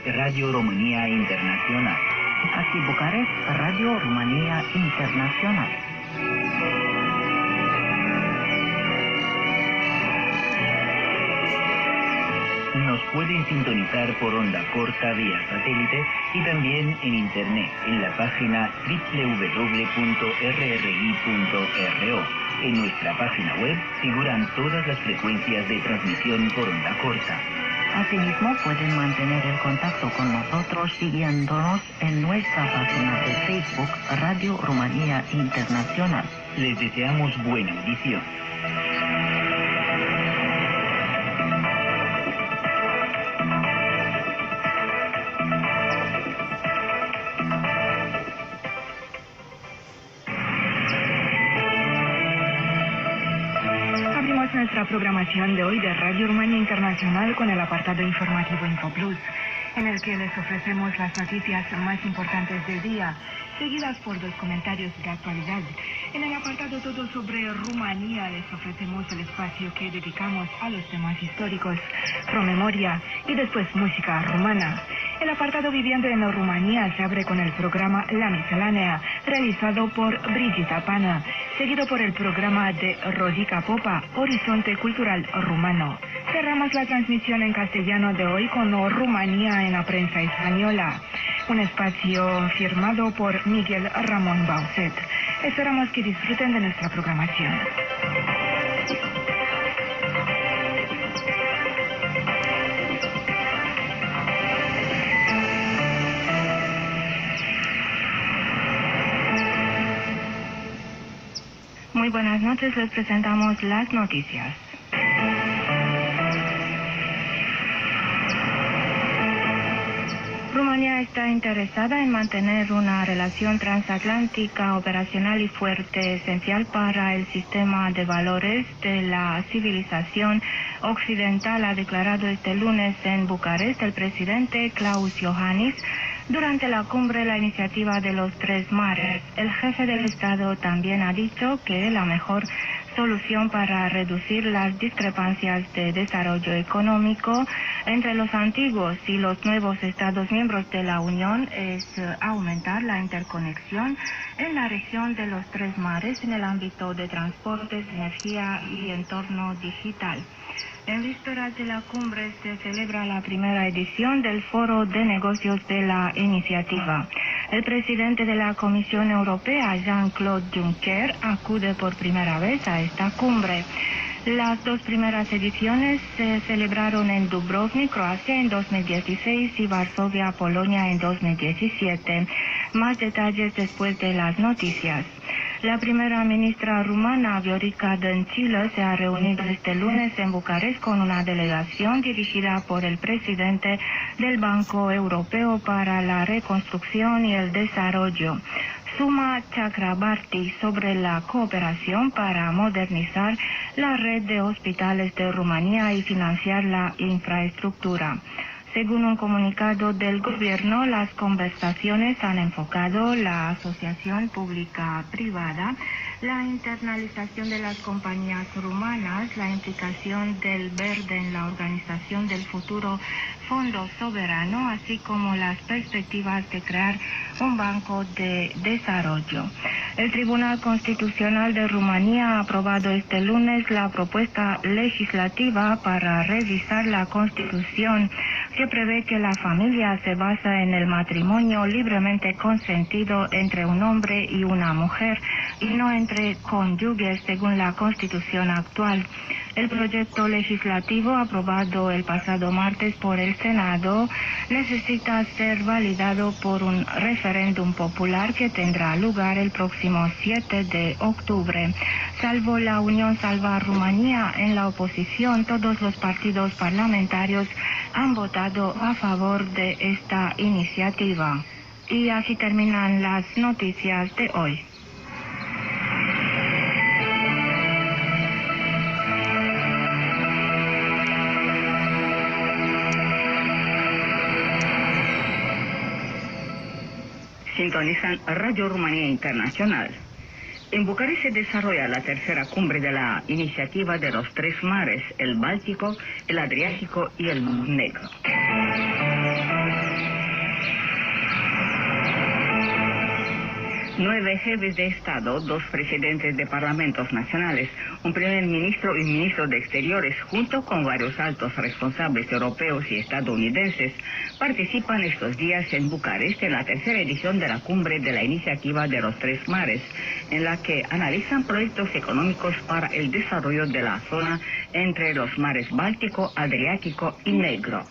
Radio Romania Internacional. Aquí Bucarest, Radio Romania Internacional. Nos pueden sintonizar por onda corta vía satélite y también en internet en la página www.rri.ro. En nuestra página web figuran todas las frecuencias de transmisión por onda corta. Asimismo, pueden mantener el contacto con nosotros siguiéndonos en nuestra página de Facebook Radio Romania Internacional. Les deseamos buena audición. Nuestra programación de hoy de Radio Romania Internacional con el apartado informativo InfoPlus, en el que les ofrecemos las noticias más importantes del día, seguidas por dos comentarios de actualidad. En el apartado Todo sobre Rumanía les ofrecemos el espacio que dedicamos a los temas históricos, promemoria y después música rumana. El apartado Viviendo en Rumanía se abre con el programa La Miscelánea, realizado por Brigita Pana, seguido por el programa de Rodica Popa, Horizonte Cultural Rumano. Cerramos la transmisión en castellano de hoy con Rumanía en la prensa española, un espacio firmado por Miguel Ramón Bauset. Esperamos que disfruten de nuestra programación. Muy buenas noches, les presentamos las noticias. Rumanía está interesada en mantener una relación transatlántica operacional y fuerte, esencial para el sistema de valores de la civilización occidental, ha declarado este lunes en Bucarest el presidente Klaus Iohannis durante la cumbre La Iniciativa de los Tres Mares. El jefe del Estado también ha dicho que la mejor solución para reducir las discrepancias de desarrollo económico entre los antiguos y los nuevos Estados miembros de la Unión es aumentar la interconexión en la región de los Tres Mares en el ámbito de transportes, energía y entorno digital. En vísperas de la cumbre se celebra la primera edición del Foro de Negocios de la Iniciativa. El presidente de la Comisión Europea, Jean-Claude Juncker, acude por primera vez a esta cumbre. Las dos primeras ediciones se celebraron en Dubrovnik, Croacia, en 2016 y Varsovia, Polonia, en 2017. Más detalles después de las noticias. La primera ministra rumana, Viorica Dăncilă, se ha reunido este lunes en Bucarest con una delegación dirigida por el presidente del Banco Europeo para la Reconstrucción y el Desarrollo, Suma Chakrabarti, sobre la cooperación para modernizar la red de hospitales de Rumanía y financiar la infraestructura. Según un comunicado del gobierno, las conversaciones han enfocado la asociación pública-privada, la internalización de las compañías rumanas, la implicación del verde en la organización del futuro fondo soberano, así como las perspectivas de crear un banco de desarrollo. El Tribunal Constitucional de Rumanía ha aprobado este lunes la propuesta legislativa para revisar la Constitución, que prevé que la familia se basa en el matrimonio libremente consentido entre un hombre y una mujer y no entre cónyuges según la Constitución actual. El proyecto legislativo aprobado el pasado martes por el Senado necesita ser validado por un referéndum popular que tendrá lugar el próximo 7 de octubre. Salvo la Unión Salva Rumanía, en la oposición todos los partidos parlamentarios han votado a favor de esta iniciativa. Y así terminan las noticias de hoy. Sintonizan Radio Rumania Internacional. En Bucarest se desarrolla la tercera cumbre de la Iniciativa de los Tres Mares, el Báltico, el Adriático y el Mar Negro. 9 jefes de Estado, 2 presidentes de parlamentos nacionales, un primer ministro y ministro de Exteriores, junto con varios altos responsables europeos y estadounidenses, participan estos días en Bucarest en la tercera edición de la cumbre de la Iniciativa de los Tres Mares, en la que analizan proyectos económicos para el desarrollo de la zona entre los mares Báltico, Adriático y Negro.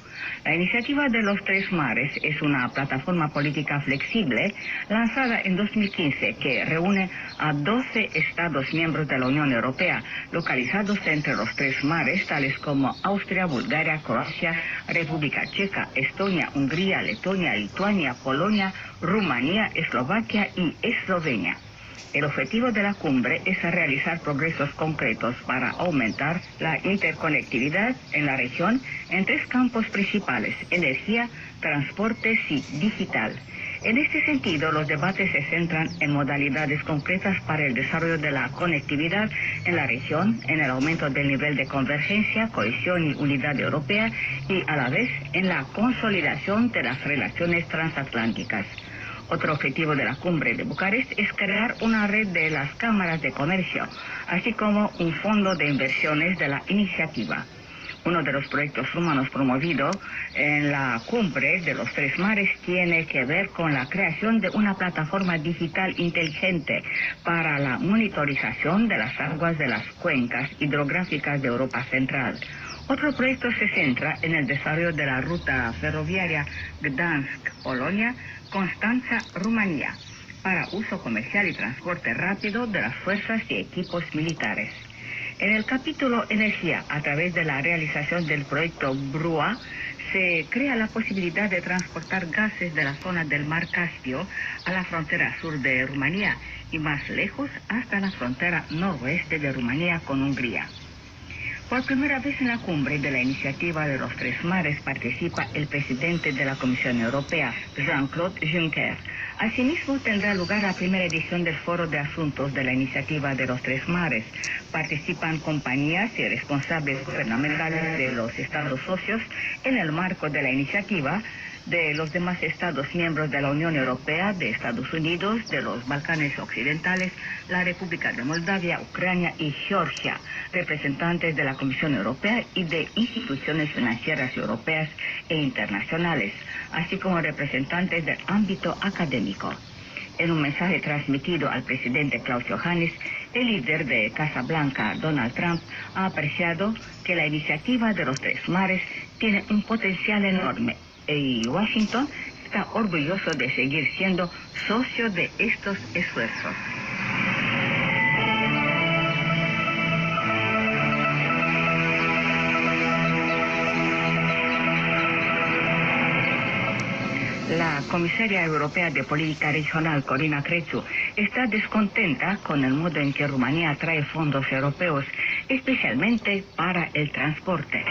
La Iniciativa de los Tres Mares es una plataforma política flexible lanzada en 2015 que reúne a 12 Estados miembros de la Unión Europea localizados entre los Tres Mares, tales como Austria, Bulgaria, Croacia, República Checa, Estonia, Hungría, Letonia, Lituania, Polonia, Rumanía, Eslovaquia y Eslovenia. El objetivo de la cumbre es realizar progresos concretos para aumentar la interconectividad en la región en 3 campos principales: energía, transportes y digital. En este sentido, los debates se centran en modalidades concretas para el desarrollo de la conectividad en la región, en el aumento del nivel de convergencia, cohesión y unidad europea y, a la vez, en la consolidación de las relaciones transatlánticas. Otro objetivo de la cumbre de Bucarest es crear una red de las cámaras de comercio, así como un fondo de inversiones de la iniciativa. Uno de los proyectos rumanos promovidos en la cumbre de los Tres Mares tiene que ver con la creación de una plataforma digital inteligente para la monitorización de las aguas de las cuencas hidrográficas de Europa Central. Otro proyecto se centra en el desarrollo de la ruta ferroviaria Gdansk-Polonia, Constanza-Rumanía, para uso comercial y transporte rápido de las fuerzas y equipos militares. En el capítulo Energía, a través de la realización del proyecto BRUA, se crea la posibilidad de transportar gases de la zona del Mar Caspio a la frontera sur de Rumanía y más lejos hasta la frontera noroeste de Rumanía con Hungría. Por primera vez en la cumbre de la Iniciativa de los Tres Mares participa el presidente de la Comisión Europea, Jean-Claude Juncker. Asimismo, tendrá lugar la primera edición del Foro de Asuntos de la Iniciativa de los Tres Mares. Participan compañías y responsables gubernamentales de los Estados socios en el marco de la iniciativa, de los demás Estados miembros de la Unión Europea, de Estados Unidos, de los Balcanes Occidentales, la República de Moldavia, Ucrania y Georgia, representantes de la Comisión Europea y de instituciones financieras europeas e internacionales, así como representantes del ámbito académico. En un mensaje transmitido al presidente Klaus Johannes, el líder de Casa Blanca, Donald Trump, ha apreciado que la iniciativa de los Tres Mares tiene un potencial enorme y Washington está orgulloso de seguir siendo socio de estos esfuerzos. La comisaria europea de política regional, Corina Crețu, está descontenta con el modo en que Rumanía atrae fondos europeos, especialmente para el transporte.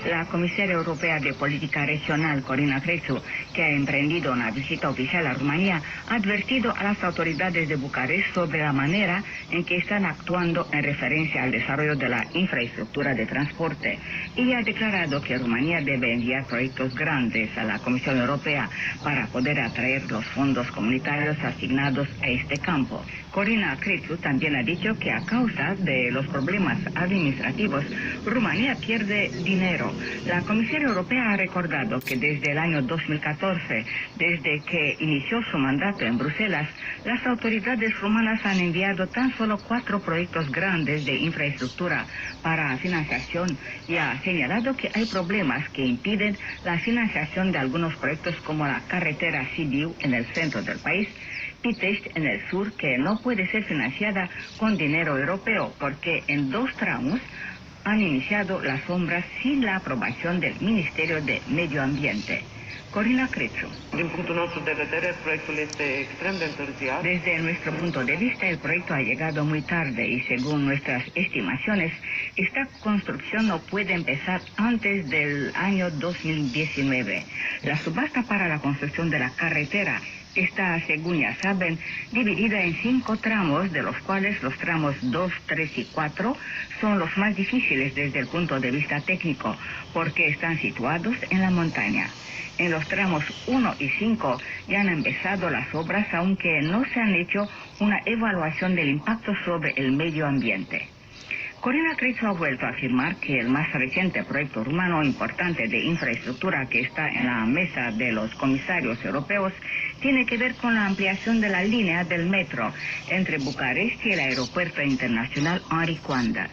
La comisaria europea de política regional, Corina Crețu, que ha emprendido una visita oficial a Rumanía, ha advertido a las autoridades de Bucarest sobre la manera en que están actuando en referencia al desarrollo de la infraestructura de transporte y ha declarado que Rumanía debe enviar proyectos grandes a la Comisión Europea para poder atraer los fondos comunitarios asignados a este campo. Corina Crețu también ha dicho que a causa de los problemas administrativos, Rumanía pierde dinero. La Comisión Europea ha recordado que desde el año 2014, desde que inició su mandato en Bruselas, las autoridades rumanas han enviado tan solo 4 proyectos grandes de infraestructura para financiación y ha señalado que hay problemas que impiden la financiación de algunos proyectos como la carretera Sibiu en el centro del país, Pitești en el sur, que no puede ser financiada con dinero europeo porque en 2 tramos han iniciado las obras sin la aprobación del Ministerio de Medio Ambiente. Corina Crețu. Din punctul nostru de vedere, proiectul este extrem de întârziat. Desde nuestro punto de vista, el proyecto ha llegado muy tarde y según nuestras estimaciones, esta construcción no puede empezar antes del año 2019. La subasta para la construcción de la carretera Está, según ya saben, dividida en 5 tramos, de los cuales los tramos 2, 3 y 4 son los más difíciles desde el punto de vista técnico, porque están situados en la montaña. En los tramos 1 y 5 ya han empezado las obras, aunque no se han hecho una evaluación del impacto sobre el medio ambiente. Corina Crețu ha vuelto a afirmar que el más reciente proyecto rumano importante de infraestructura que está en la mesa de los comisarios europeos tiene que ver con la ampliación de la línea del metro entre Bucarest y el aeropuerto internacional Henri Coandă.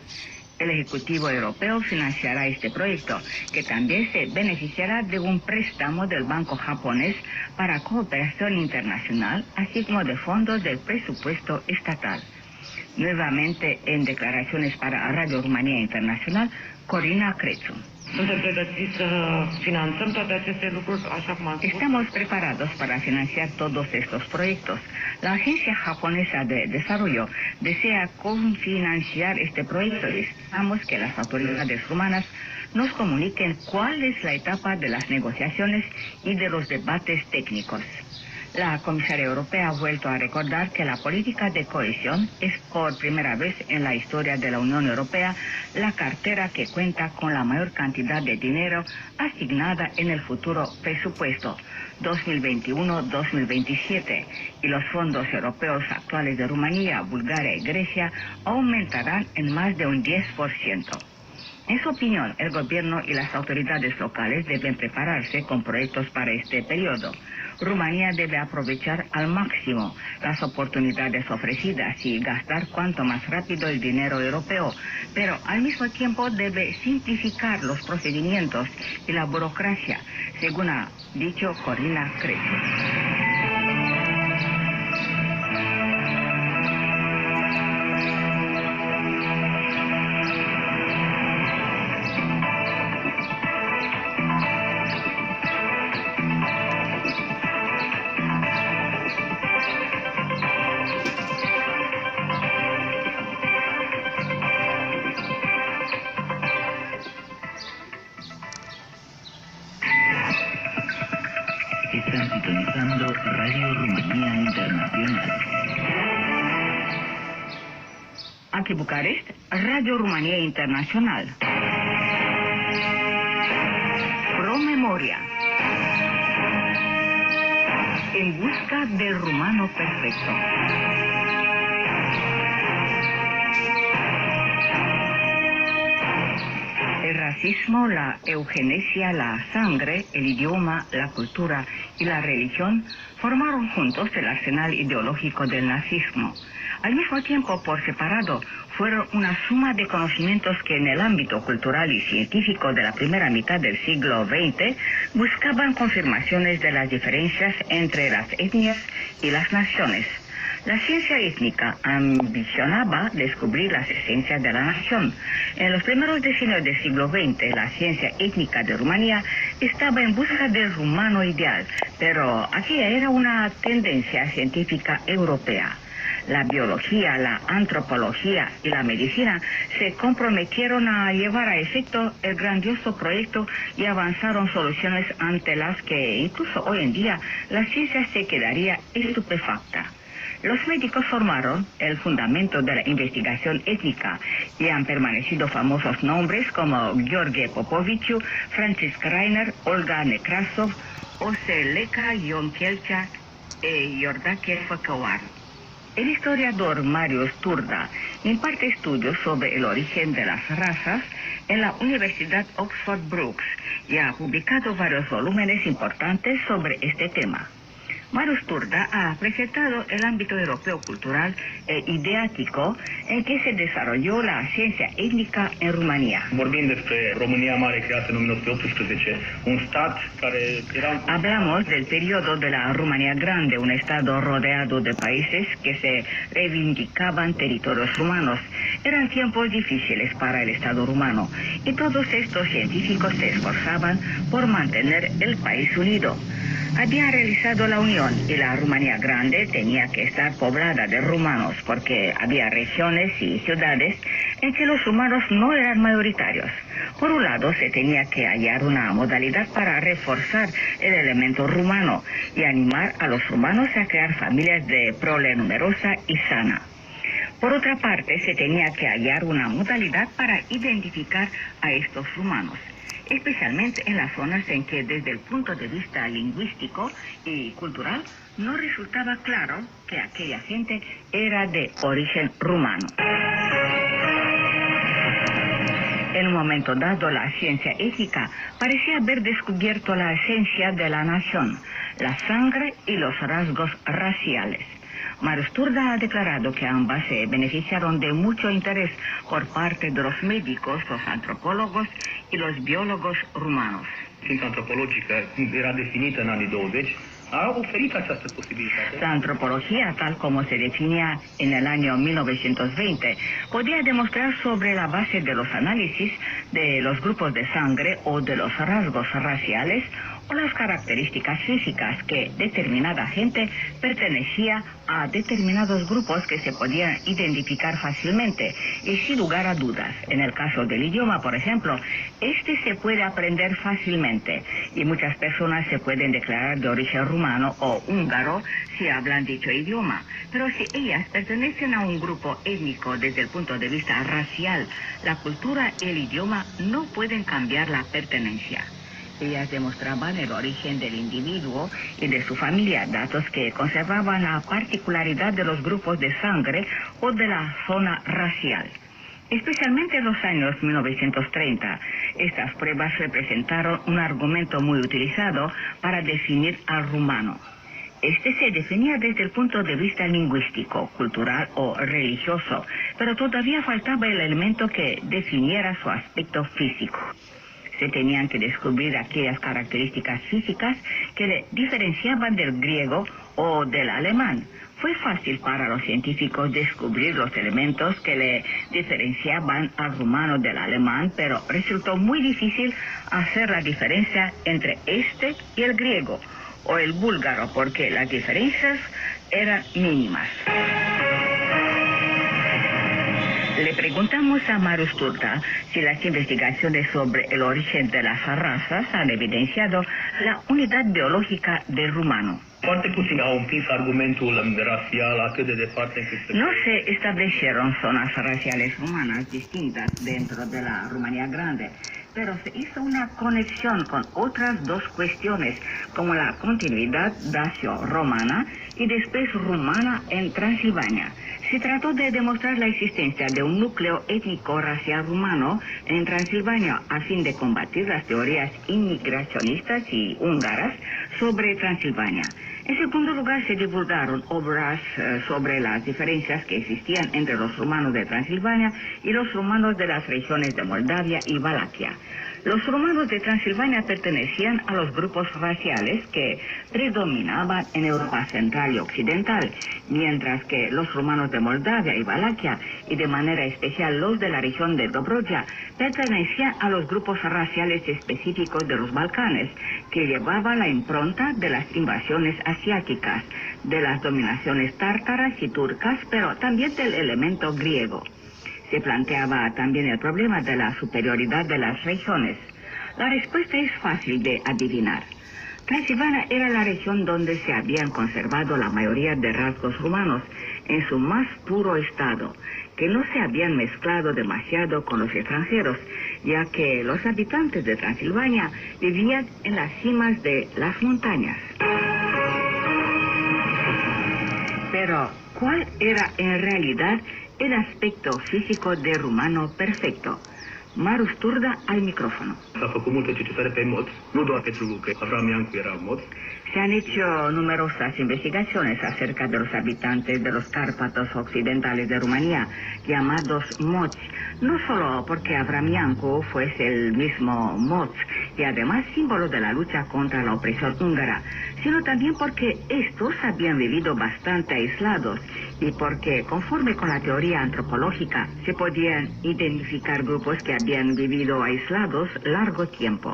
El Ejecutivo Europeo financiará este proyecto, que también se beneficiará de un préstamo del Banco Japonés para Cooperación Internacional, así como de fondos del presupuesto estatal. Nuevamente, en declaraciones para Radio Rumanía Internacional, Corina Crețu. Estamos preparados para financiar todos estos proyectos. La Agencia Japonesa de Desarrollo desea cofinanciar este proyecto y esperamos que las autoridades rumanas nos comuniquen cuál es la etapa de las negociaciones y de los debates técnicos. La comisaria europea ha vuelto a recordar que la política de cohesión es por primera vez en la historia de la Unión Europea la cartera que cuenta con la mayor cantidad de dinero asignada en el futuro presupuesto 2021-2027 y los fondos europeos actuales de Rumanía, Bulgaria y Grecia aumentarán en más de un 10%. En su opinión, el gobierno y las autoridades locales deben prepararse con proyectos para este periodo. Rumanía debe aprovechar al máximo las oportunidades ofrecidas y gastar cuanto más rápido el dinero europeo, pero al mismo tiempo debe simplificar los procedimientos y la burocracia, según ha dicho Corina Crețu. Están sintonizando Radio Rumanía Internacional. Aquí Bucarest, Radio Rumanía Internacional. Promemoria. En busca del rumano perfecto. El racismo, la eugenesia, la sangre, el idioma, la cultura y la religión formaron juntos el arsenal ideológico del nazismo. Al mismo tiempo, por separado, fueron una suma de conocimientos que en el ámbito cultural y científico de la primera mitad del siglo XX buscaban confirmaciones de las diferencias entre las etnias y las naciones. La ciencia étnica ambicionaba descubrir las esencias de la nación. En los primeros decenios del siglo XX, la ciencia étnica de Rumanía estaba en busca del rumano ideal, pero aquella era una tendencia científica europea. La biología, la antropología y la medicina se comprometieron a llevar a efecto el grandioso proyecto y avanzaron soluciones ante las que incluso hoy en día la ciencia se quedaría estupefacta. Los médicos formaron el fundamento de la investigación étnica y han permanecido famosos nombres como Gheorghe Popovici, Francis Reiner, Olga Nekrasov, Oseleka Ion Chelcea y Iordache Făcăoar. El historiador Marius Turda imparte estudios sobre el origen de las razas en la Universidad Oxford Brookes y ha publicado varios volúmenes importantes sobre este tema. Marius Turda ha presentado el ámbito europeo cultural e ideático en que se desarrolló la ciencia étnica en Rumanía. Vorbim despre România Mare creată în 1918, un stat care era... Hablamos del periodo de la Rumanía Grande, un estado rodeado de países que se reivindicaban territorios rumanos. Eran tiempos difíciles para el Estado rumano y todos estos científicos se esforzaban por mantener el país unido. había realizado la unión y la Rumanía Grande tenía que estar poblada de rumanos porque había regiones y ciudades en que los rumanos no eran mayoritarios. Por un lado, se tenía que hallar una modalidad para reforzar el elemento rumano y animar a los rumanos a crear familias de prole numerosa y sana. Por otra parte, se tenía que hallar una modalidad para identificar a estos rumanos, especialmente en las zonas en que desde el punto de vista lingüístico y cultural no resultaba claro que aquella gente era de origen rumano. En un momento dado, la ciencia ética parecía haber descubierto la esencia de la nación, la sangre y los rasgos raciales. Marius Turda ha declarado que ambas se beneficiaron de mucho interés por parte de los médicos, los antropólogos y los biólogos rumanos. Știința antropologică era definită în anii 20, a oferit această posibilitate. La antropología, tal como se definía en el año 1920, podía demostrar sobre la base de los análisis de los grupos de sangre o de los rasgos raciales o las características físicas que determinada gente pertenecía a determinados grupos que se podían identificar fácilmente y sin lugar a dudas. En el caso del idioma, por ejemplo, este se puede aprender fácilmente y muchas personas se pueden declarar de origen rumano o húngaro si hablan dicho idioma, pero si ellas pertenecen a un grupo étnico desde el punto de vista racial, la cultura y el idioma no pueden cambiar la pertenencia. Ellas demostraban el origen del individuo y de su familia, datos que conservaban la particularidad de los grupos de sangre o de la zona racial. Especialmente en los años 1930, estas pruebas representaron un argumento muy utilizado para definir al rumano. Este se definía desde el punto de vista lingüístico, cultural o religioso, pero todavía faltaba el elemento que definiera su aspecto físico. Se tenían que descubrir aquellas características físicas que le diferenciaban del griego o del alemán. Fue fácil para los científicos descubrir los elementos que le diferenciaban al rumano del alemán, pero resultó muy difícil hacer la diferencia entre este y el griego o el búlgaro, porque las diferencias eran mínimas. Le preguntamos a Marius Turda si las investigaciones sobre el origen de las razas han evidenciado la unidad biológica del rumano. Foarte puțini au împins argumentul rasial atât de departe încât să... No se establecieron zonas raciales humanas distintas dentro de la Rumanía Grande, pero se hizo una conexión con otras dos cuestiones, como la continuidad dacio-romana y después rumana en Transilvania. Se trató de demostrar la existencia de un núcleo étnico-racial rumano en Transilvania a fin de combatir las teorías inmigracionistas y húngaras sobre Transilvania. En segundo lugar, se divulgaron obras sobre las diferencias que existían entre los rumanos de Transilvania y los rumanos de las regiones de Moldavia y Valaquia. Los rumanos de Transilvania pertenecían a los grupos raciales que predominaban en Europa Central y Occidental, mientras que los rumanos de Moldavia y Valaquia, y de manera especial los de la región de Dobroja, pertenecían a los grupos raciales específicos de los Balcanes, que llevaban la impronta de las invasiones asiáticas, de las dominaciones tártaras y turcas, pero también del elemento griego. Se planteaba también el problema de la superioridad de las regiones. La respuesta es fácil de adivinar. Transilvania era la región donde se habían conservado la mayoría de rasgos rumanos en su más puro estado, que no se habían mezclado demasiado con los extranjeros, ya que los habitantes de Transilvania vivían en las cimas de las montañas. Pero, ¿cuál era en realidad el aspecto físico de rumano perfecto? Marius Turda al micrófono. S-a făcut multe cercetări pe moți, nu doar pentru că Avram Iancu era moț. Se han hecho numerosas investigaciones acerca de los habitantes de los Cárpatos occidentales de Rumanía, llamados moți, no solo porque Avram Iancu fuese el mismo moț y además símbolo de la lucha contra la opresión húngara, sino también porque estos habían vivido bastante aislados y porque, conforme con la teoría antropológica, se podían identificar grupos que habían vivido aislados largo tiempo.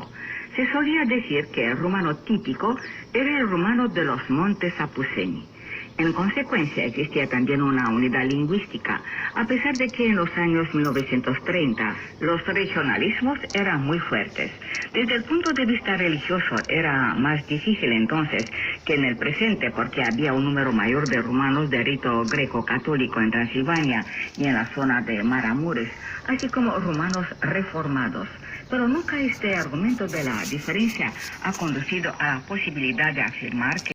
Se solía decir que el rumano típico era el rumano de los montes Apuseni. En consecuencia, existía también una unidad lingüística, a pesar de que en los años 1930 los regionalismos eran muy fuertes. Desde el punto de vista religioso era más difícil entonces que en el presente, porque había un número mayor de rumanos de rito greco-católico en Transilvania y en la zona de Maramureş, así como rumanos reformados. Pero nunca este argumento de la diferencia ha conducido a la posibilidad de afirmar que